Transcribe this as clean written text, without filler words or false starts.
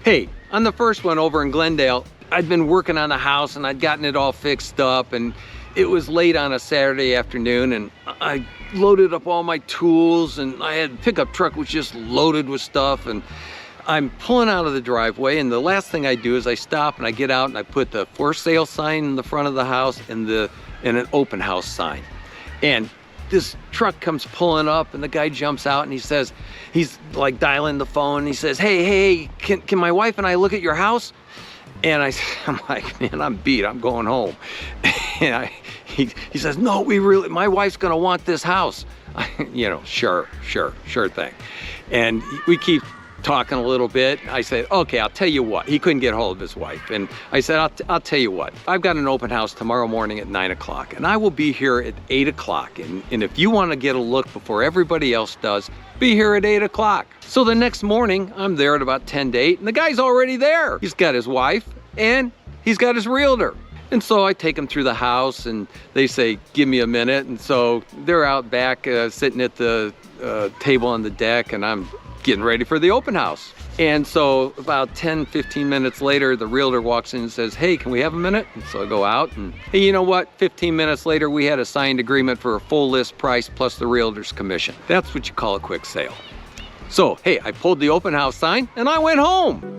Hey, on the first one over in Glendale, I'd been working on the house and I'd gotten it all fixed up, and it was late on a Saturday afternoon, and I loaded up all my tools, and I had a pickup truck was just loaded with stuff, and I'm pulling out of the driveway, and the last thing I do is I stop and I get out and I put the for sale sign in the front of the house and an open house sign. And this truck comes pulling up, and the guy jumps out and he says, he's like dialing the phone, and he says, hey, can my wife and I look at your house? And I'm like, man, I'm beat, I'm going home. And he says, no, my wife's gonna want this house. You know, sure thing. And we keep talking a little bit. I said, okay, I'll tell you what. He couldn't get hold of his wife. And I said, I'll tell you what. I've got an open house tomorrow morning at 9 o'clock, and I will be here at 8 o'clock. And if you want to get a look before everybody else does, be here at 8 o'clock. So the next morning, I'm there at about 10 to 8, and the guy's already there. He's got his wife, and he's got his realtor. And so I take them through the house, and they say, give me a minute. And so they're out back sitting at the table on the deck, and I'm getting ready for the open house. And so about 10-15 minutes later, the realtor walks in and says, hey, can we have a minute? And so I go out, and hey, you know what? 15 minutes later, we had a signed agreement for a full list price plus the realtor's commission. That's what you call a quick sale. So, hey, I pulled the open house sign and I went home.